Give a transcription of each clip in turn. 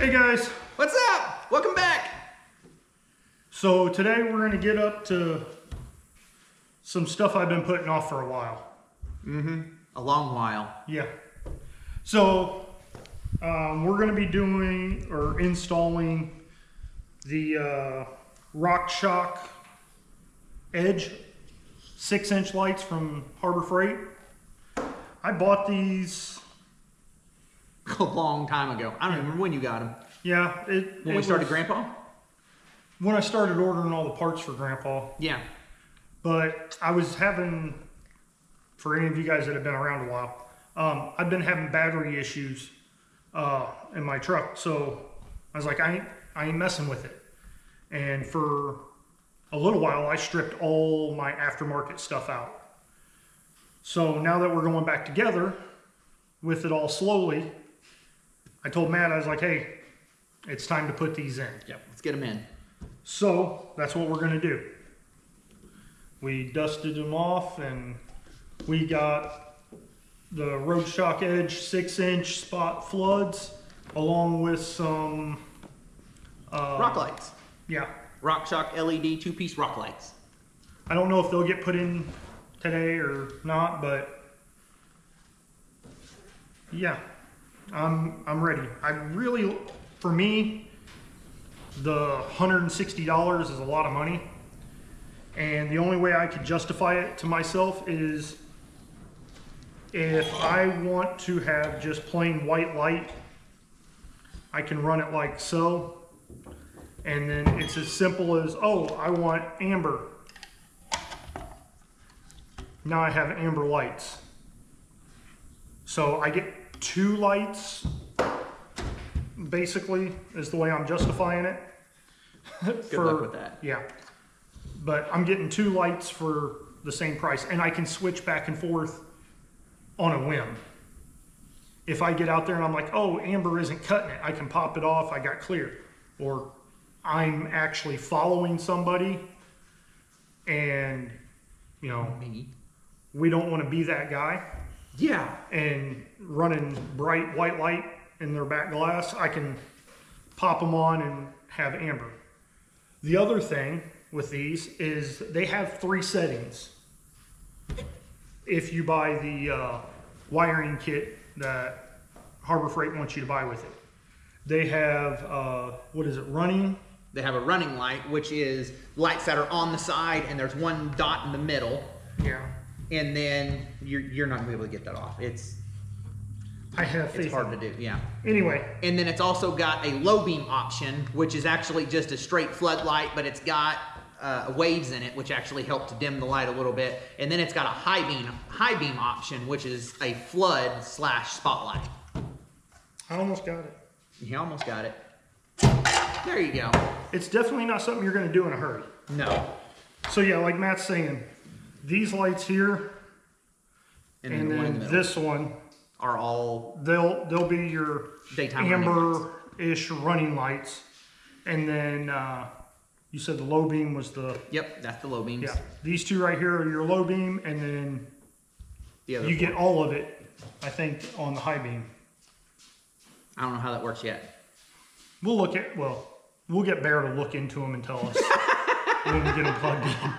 Hey guys. What's up? Welcome back. So today we're going to get up to some stuff I've been putting off for a while. A long while. Yeah. So we're going to be doing or installing the RockShox Edge 6-inch lights from Harbor Freight. I bought these A long time ago. I don't remember when you got them. Yeah. When we started Grandpa? When I started ordering all the parts for Grandpa. Yeah. But I was having, for any of you guys that have been around a while, I've been having battery issues in my truck. So I was like, I ain't messing with it. And for a little while, I stripped all my aftermarket stuff out. So now that we're going back together with it all slowly, I told Matt, I was like, hey, it's time to put these in. Yep, let's get them in. So that's what we're going to do. We dusted them off and we got the RockShox Edge 6-inch spot floods along with some rock lights. Yeah. RockShox LED 2-piece rock lights. I don't know if they'll get put in today or not, but yeah, I'm ready. I really, for me, the $160 is a lot of money. And the only way I could justify it to myself is if I want to have just plain white light, I can run it like so. And then it's as simple as, oh, I want amber. Now I have amber lights. So I get 2 lights, basically, is the way I'm justifying it. Good luck with that. Yeah. But I'm getting 2 lights for the same price, and I can switch back and forth on a whim. If I get out there and I'm like, oh, amber isn't cutting it, I can pop it off, I got clear. Or I'm actually following somebody and, you know, we don't want to be that guy. Yeah. And running bright white light in their back glass, I can pop them on and have amber. The other thing with these is they have 3 settings. If you buy the wiring kit that Harbor Freight wants you to buy with it. They have, what is it, running? They have a running light, which is lights that are on the side and there's one dot in the middle. Yeah. And then you're not going to be able to get that off. I have faith. It's hard to do, yeah. Anyway. And then it's also got a low beam option, which is actually just a straight floodlight, but it's got waves in it, which actually help to dim the light a little bit. And then it's got a high beam option, which is a flood / spotlight. I almost got it. You almost got it. There you go. It's definitely not something you're going to do in a hurry. No. So yeah, like Matt's saying, these lights here and then this one are all they'll be your daytime amber-ish running lights. And then you said the low beam was the... Yep, that's the low beams. Yeah, these 2 right here are your low beam, and then the other you get all of it, I think, on the high beam. I don't know how that works yet. We'll get Bear to look into them and tell us when we get them plugged in.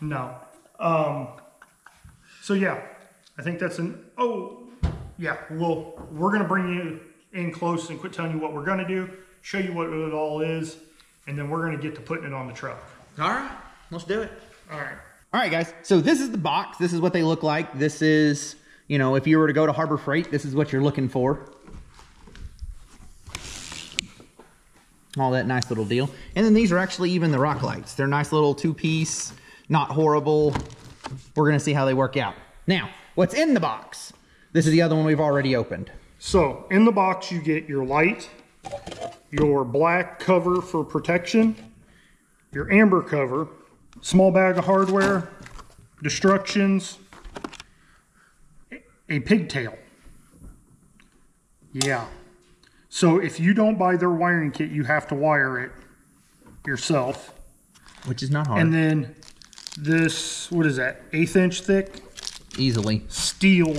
No. So yeah, I think that's yeah, we're going to bring you in close and quit telling you what we're going to do, show you what it all is, and then we're going to get to putting it on the truck. All right, let's do it. All right. All right, guys. So this is the box. This is what they look like. This is, you know, if you were to go to Harbor Freight, this is what you're looking for. All that nice little deal. And then these are actually even the rock lights. They're nice little 2-piece, not horrible. We're going to see how they work out. Now, what's in the box? This is the other one we've already opened. So in the box, you get your light, your black cover for protection, your amber cover, small bag of hardware, destructions, a pigtail. Yeah. So if you don't buy their wiring kit, you have to wire it yourself. Which is not hard. And then this, what is that, 1/8 inch thick? Easily. Steel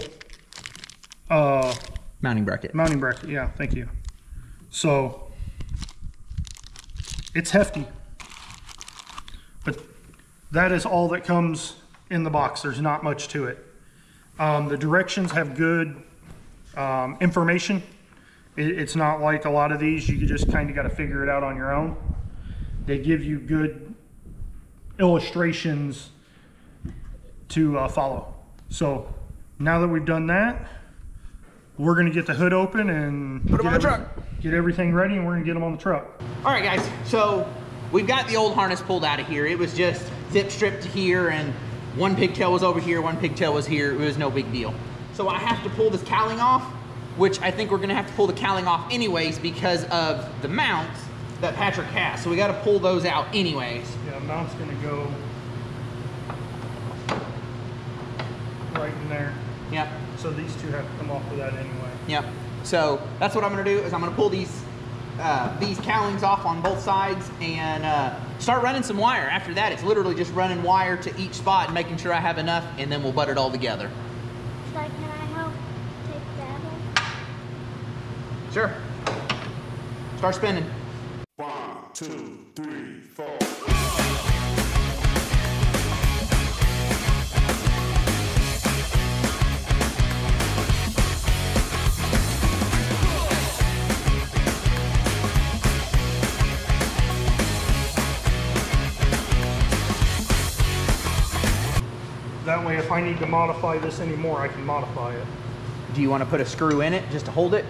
mounting bracket. Mounting bracket, yeah, thank you. So it's hefty, but that is all that comes in the box. There's not much to it. The directions have good information. It's not like a lot of these, you just kind of got to figure it out on your own. They give you good illustrations to follow. So now that we've done that, we're going to get the hood open and put them on the truck. Get everything ready, and we're going to get them on the truck. All right, guys. So we've got the old harness pulled out of here. It was just zip stripped to here, and one pigtail was over here, one pigtail was here. It was no big deal. So I have to pull this cowling off, which I think we're going to have to pull the cowling off anyways because of the mounts that Patrick has. So we got to pull those out anyways. Yeah, the mount's going to go right in there. Yep. So these two have to come off of that anyway. Yep. So that's what I'm going to do is I'm going to pull these cowlings off on both sides and start running some wire. After that, it's literally just running wire to each spot and making sure I have enough, and then we'll butt it all together. So can I help take that one? Sure. Start spinning. 1, 2, 3, 4. That way, if I need to modify this anymore, I can modify it. Do you want to put a screw in it just to hold it?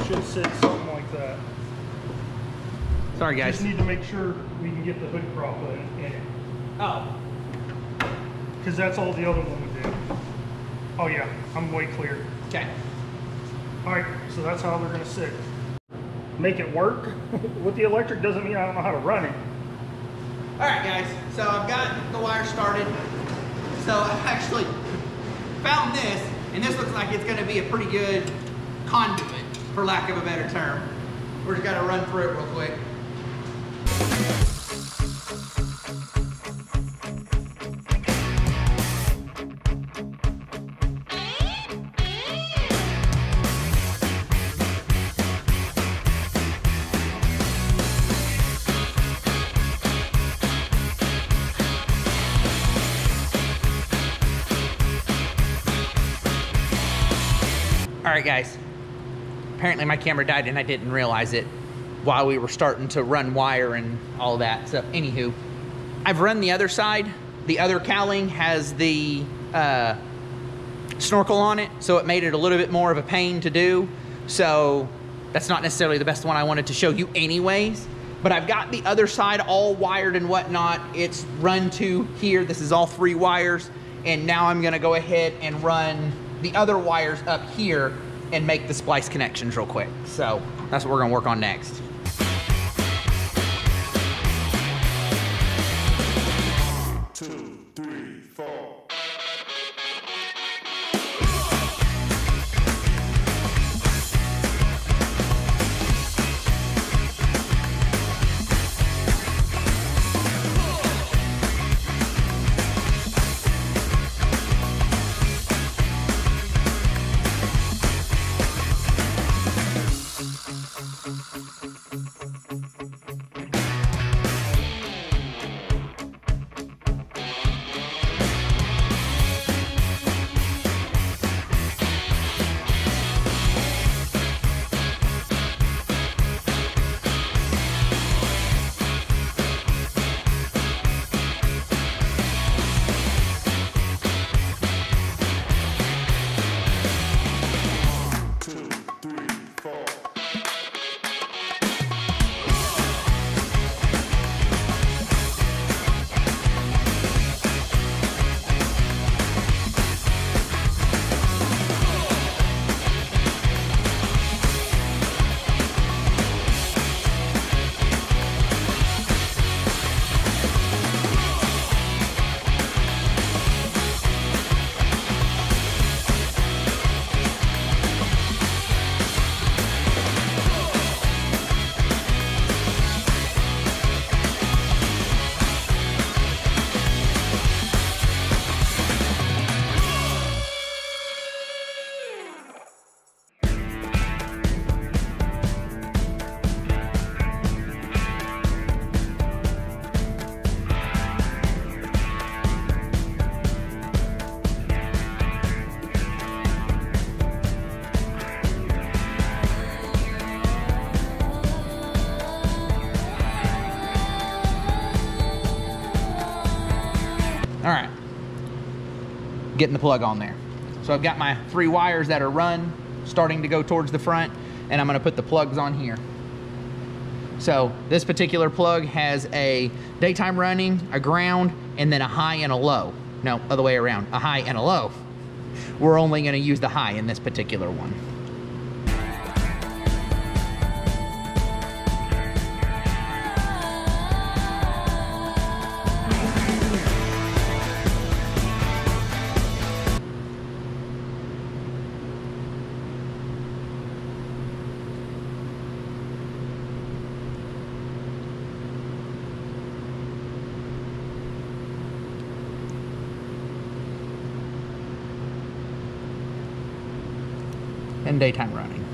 Should sit something like that. Sorry, guys. Just need to make sure we can get the hood prop in it. Oh. Because that's all the other one would do. Oh yeah, I'm way clear. Okay. Alright, so that's how they're going to sit. Make it work with the electric doesn't mean I don't know how to run it. All right, guys. So I've got the wire started. So I've actually found this, and this looks like it's going to be a pretty good conduit, for lack of a better term. We're just going to run through it real quick. All right, guys. Apparently my camera died and I didn't realize it while we were starting to run wire and all that. So anywho, I've run the other side. The other cowling has the snorkel on it, so it made it a little bit more of a pain to do. So that's not necessarily the best one I wanted to show you anyways. But I've got the other side all wired and whatnot. It's run to here. This is all 3 wires. And now I'm gonna go ahead and run the other wires up here and make the splice connections real quick. So that's what we're gonna work on next. getting the plug on there. So I've got my 3 wires that are run, starting to go towards the front, and I'm gonna put the plugs on here. So this particular plug has a daytime running, a ground, and then a high and a low. No, other way around, a high and a low. We're only gonna use the high in this particular one. And daytime running.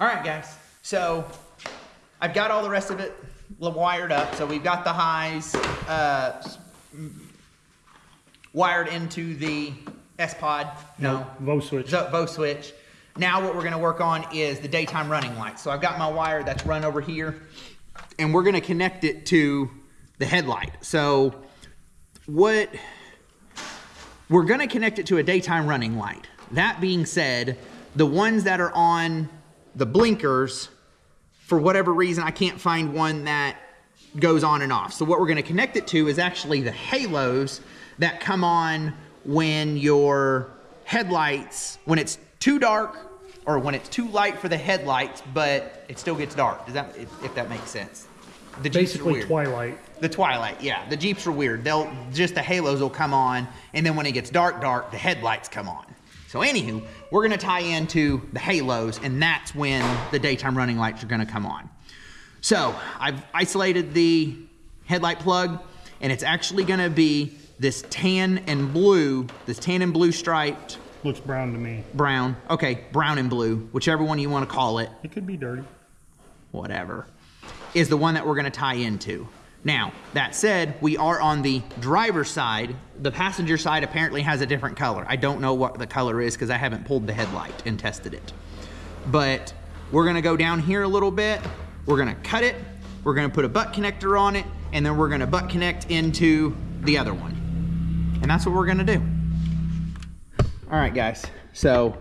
All right, guys, so I've got all the rest of it wired up. So we've got the highs wired into the S-Pod. No, Vo switch. Vo switch. Now what we're gonna work on is the daytime running light. So I've got my wire that's run over here, and we're gonna connect it to the headlight. So we're gonna connect it to a daytime running light. That being said, the ones that are on the blinkers, for whatever reason, I can't find one that goes on and off. So what we're gonna connect it to is actually the halos that come on when your headlights, when it's too dark or when it's too light for the headlights, but it still gets dark. Does that, if that makes sense? The Jeeps Basically are weird. twilight. The twilight, yeah. The Jeeps are weird. Just the halos will come on, and then when it gets dark, the headlights come on. So anywho, we're gonna tie into the halos, and that's when the daytime running lights are gonna come on. So I've isolated the headlight plug, and it's actually gonna be this tan and blue striped. Looks brown to me. Brown, okay, brown and blue, whichever one you wanna call it. It could be dirty. Whatever, is the one that we're gonna tie into. Now, that said, we are on the driver's side. The passenger side apparently has a different color. I don't know what the color is because I haven't pulled the headlight and tested it. But we're gonna go down here a little bit. We're gonna cut it. We're gonna put a butt connector on it, and then we're gonna butt connect into the other one. And that's what we're gonna do. All right, guys, so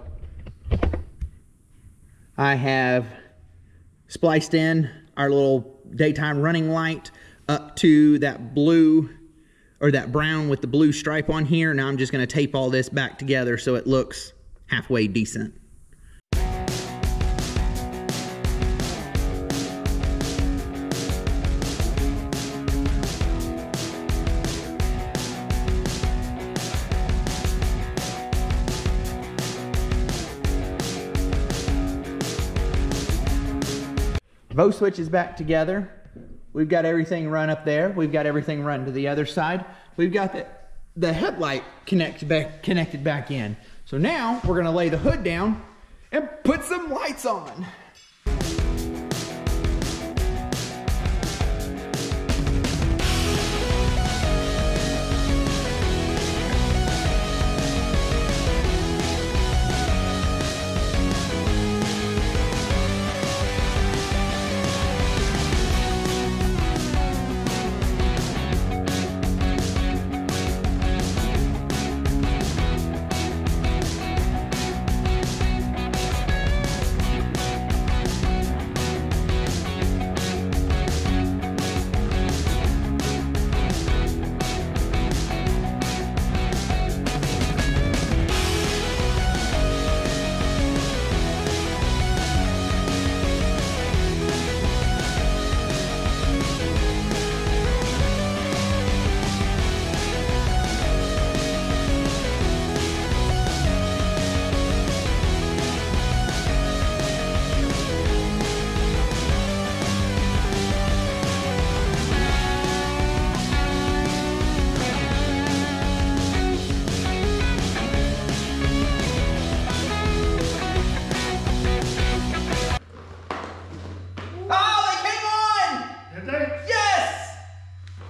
I have spliced in our little daytime running light up to that blue, or that brown with the blue stripe on here. Now I'm just gonna tape all this back together so it looks halfway decent. both switches back together. We've got everything run up there. We've got everything run to the other side. We've got the headlight connected back in. So now we're gonna lay the hood down and put some lights on.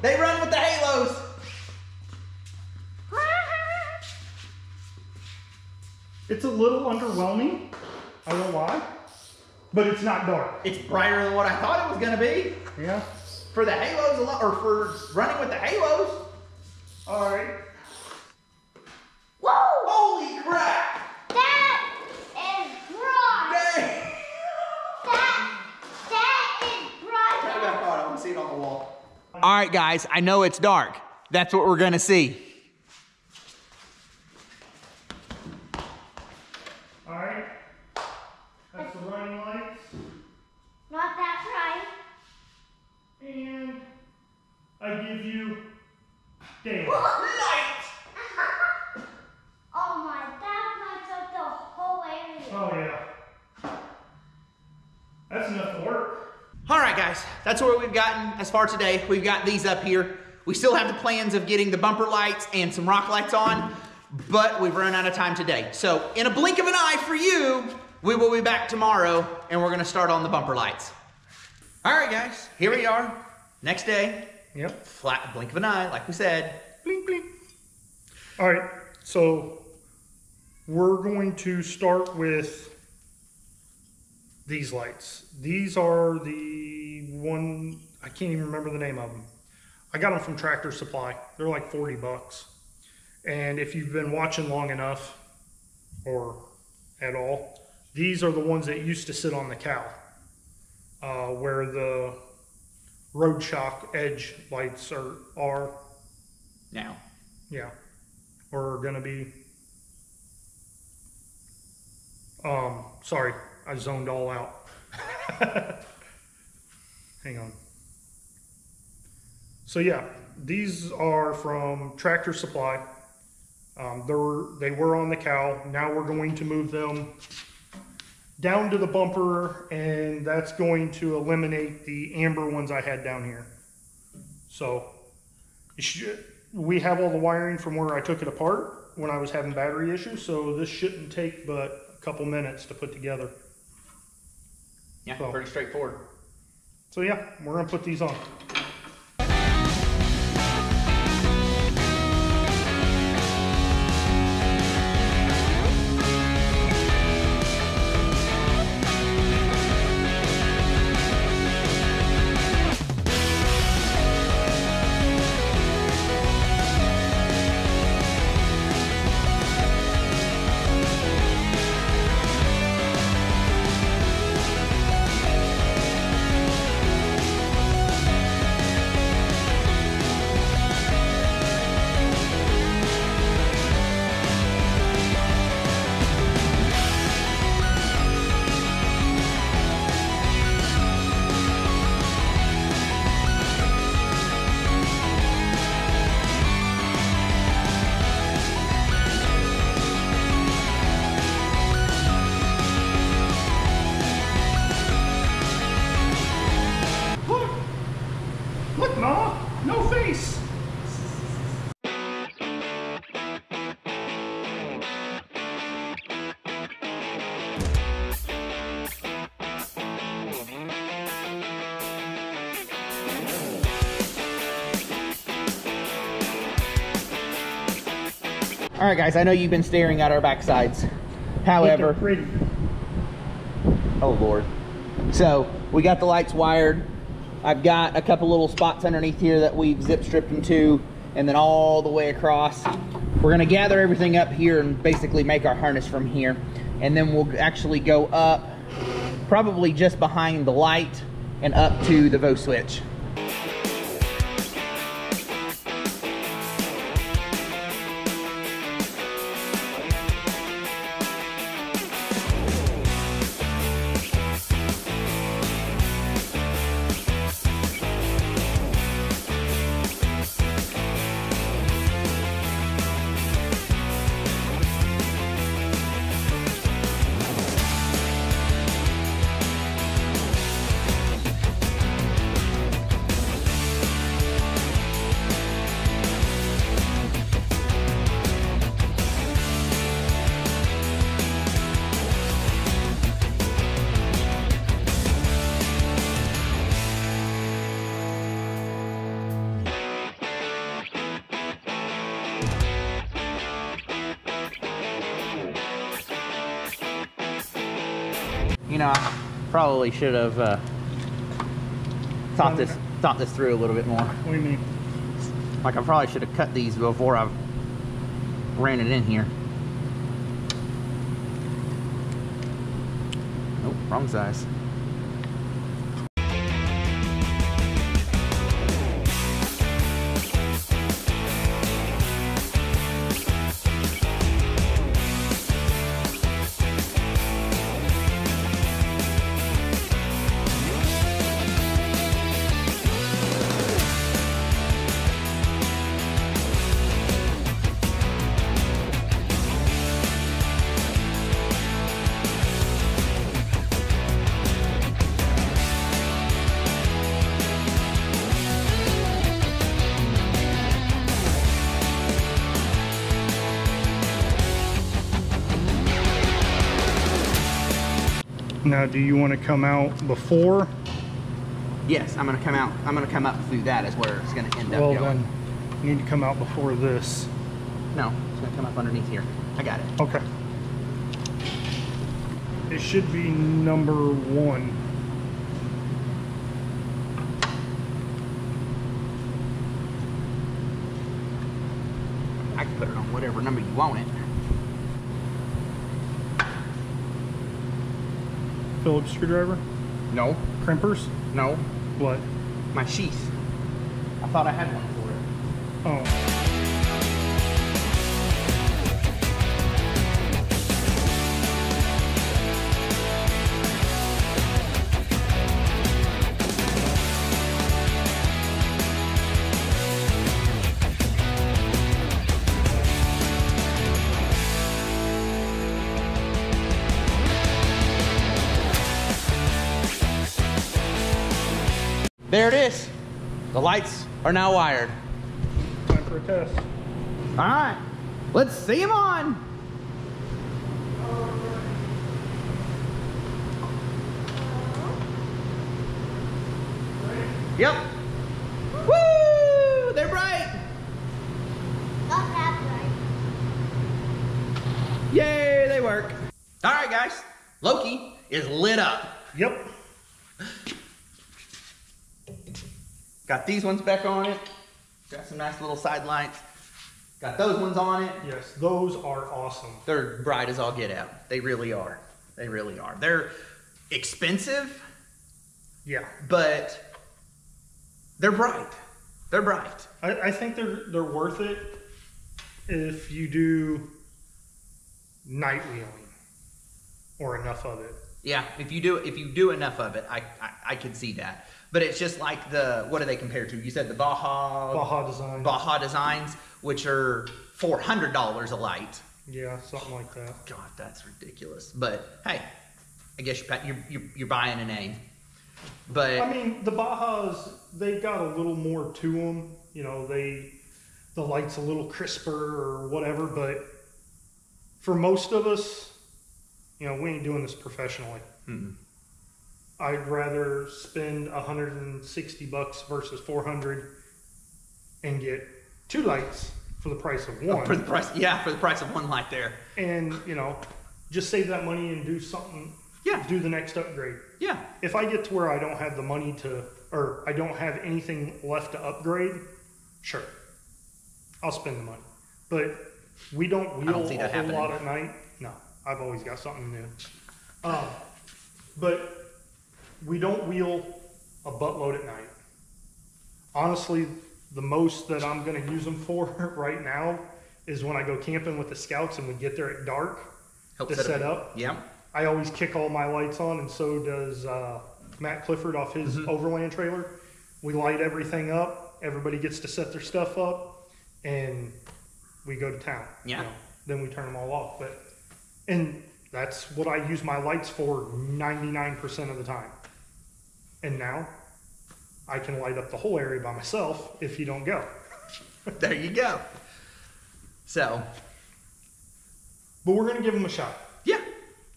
They run with the halos. It's a little underwhelming. I don't know why, but it's not dark. It's brighter than what I thought it was gonna be. Yeah. For the halos, or for running with the halos. All right. Whoa! Holy crap! That is bright! Dang! That is bright! Turn it back on. I want to see it on the wall. All right, guys. I know it's dark. That's what we're gonna see. All right. That's the running lights. Not that bright. And I give you daylight. Light! Oh my, that lights up the whole area. Oh yeah. That's enough to work. All right, guys, that's where we've gotten as far today. We've got these up here. We still have the plans of getting the bumper lights and some rock lights on, but we've run out of time today. So in a blink of an eye for you, we will be back tomorrow and we're gonna start on the bumper lights. All right, guys, here we are. Next day. Yep. Flat blink of an eye, like we said. Blink, blink. All right, so we're going to start with these lights. These are the one, I can't even remember the name of them. I got them from Tractor Supply. They're like 40 bucks. And if you've been watching long enough, or at all, these are the ones that used to sit on the cow, where the road shock edge lights are Now. yeah, or gonna be. Sorry, I zoned all out. Hang on. So yeah, these are from Tractor Supply. They were on the cow. Now we're going to move them down to the bumper, and that's going to eliminate the amber ones I had down here. So we have all the wiring from where I took it apart when I was having battery issues, so this shouldn't take but a couple minutes to put together. Yeah, So- pretty straightforward. So yeah, we're gonna put these on. All right, guys, I know you've been staring at our backsides. However, Pretty. oh Lord. So we got the lights wired. I've got a couple little spots underneath here that we've zip stripped them to, and then all the way across. We're gonna gather everything up here and basically make our harness from here. And then we'll actually go up, probably just behind the light and up to the VO switch. You know, I probably should have thought this through a little bit more. What do you mean? Like, I probably should have cut these before I ran it in here. Nope, wrong size. Now, do you want to come out before? Yes, I'm gonna come up through that is where it's gonna end up Well, going. then you need to come out before this. No, it's gonna come up underneath here. I got it. Okay. It should be number 1. I can put it on whatever number you want it. Phillips screwdriver? No, Crimpers? no, What? my sheath. I thought I had one for it. Oh. There it is. The lights are now wired. Time for a test. All right, let's see them on. Yep. Woo! They're bright. Not that bright. Yay, they work. All right, guys. Loki is lit up. Yep. Got these ones back on it. Got some nice little side lights. Got those ones on it. Yes, those are awesome. They're bright as all get out. They really are. They really are. They're expensive, Yeah. but they're bright. They're bright. I think they're worth it if you do night wheeling or enough of it. Yeah, if you do enough of it, I can see that. But it's just like what do they compare to? You said the Baja Design. Baja Designs, which are $400 a light. Yeah, something like that. God, that's ridiculous. But hey, I guess you're buying a name. But I mean, the Bajas, they got a little more to them. You know, the light's a little crisper or whatever. But for most of us, you know, we ain't doing this professionally. Mm-mm. I'd rather spend $160 versus $400 and get 2 lights for the price of one. For the price, yeah, for the price of one light there. And, you know, just save that money and do something. Yeah. Do the next upgrade. Yeah. If I get to where I don't have the money to, or I don't have anything left to upgrade, sure, I'll spend the money. But we don't wheel a whole lot at night. No, I've always got something new. But we don't wheel a buttload at night. Honestly, the most that I'm going to use them for right now is when I go camping with the scouts and we get there at dark to set up. Yeah. I always kick all my lights on, and so does Matt Clifford off his overland trailer. We light everything up. Everybody gets to set their stuff up, and we go to town. Yeah. You know, then we turn them all off. And that's what I use my lights for 99% of the time. And now I can light up the whole area by myself if you don't go. There you go. So. But we're going to give them a shot. Yeah.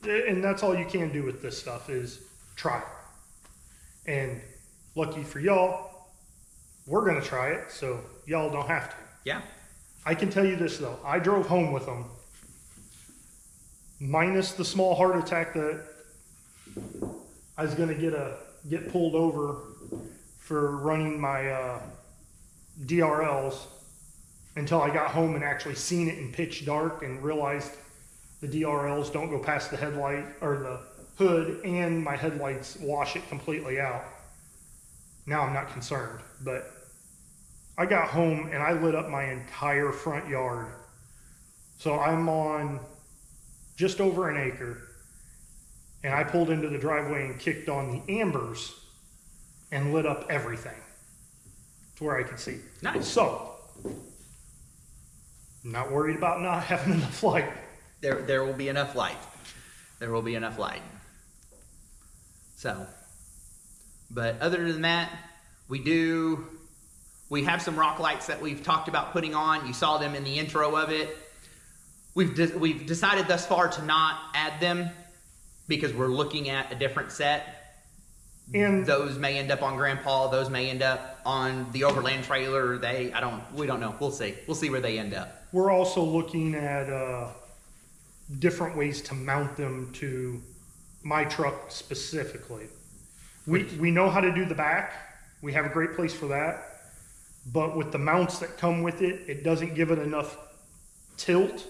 And that's all you can do with this stuff is try. And lucky for y'all, we're going to try it, so y'all don't have to. Yeah. I can tell you this, though. I drove home with them, minus the small heart attack that I was going to get pulled over for running my DRLs until I got home and actually seen it in pitch dark and realized the DRLs don't go past the headlight or the hood, and my headlights wash it completely out. Now I'm not concerned, but I got home and I lit up my entire front yard. So I'm on just over an acre, and I pulled into the driveway and kicked on the ambers and lit up everything to where I could see. Nice. So, not worried about not having enough light. There will be enough light. There will be enough light. So, but other than that, we have some rock lights that we've talked about putting on. You saw them in the intro of it. We've decided thus far to not add them because we're looking at a different set. And those may end up on Grandpa. Those may end up on the overland trailer. We don't know. We'll see. We'll see where they end up. We're also looking at different ways to mount them to my truck specifically. We know how to do the back. We have a great place for that. But with the mounts that come with it, it doesn't give it enough tilt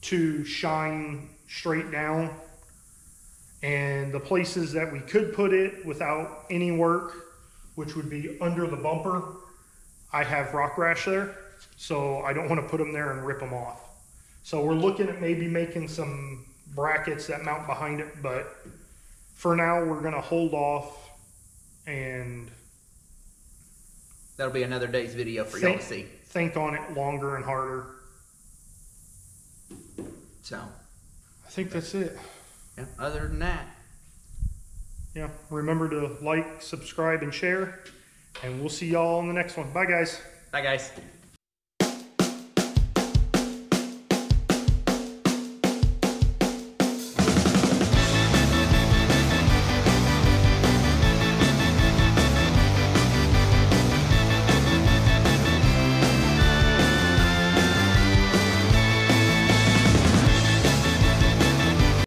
to shine straight down. And the places that we could put it without any work, which would be under the bumper, I have rock rash there. So I don't want to put them there and rip them off. So we're looking at maybe making some brackets that mount behind it, but for now we're going to hold off, and that'll be another day's video for y'all to see. Think on it longer and harder. So I think that's it. Yeah, other than that. Yeah, remember to like, subscribe, and share, and we'll see y'all in the next one. Bye, guys. Bye, guys.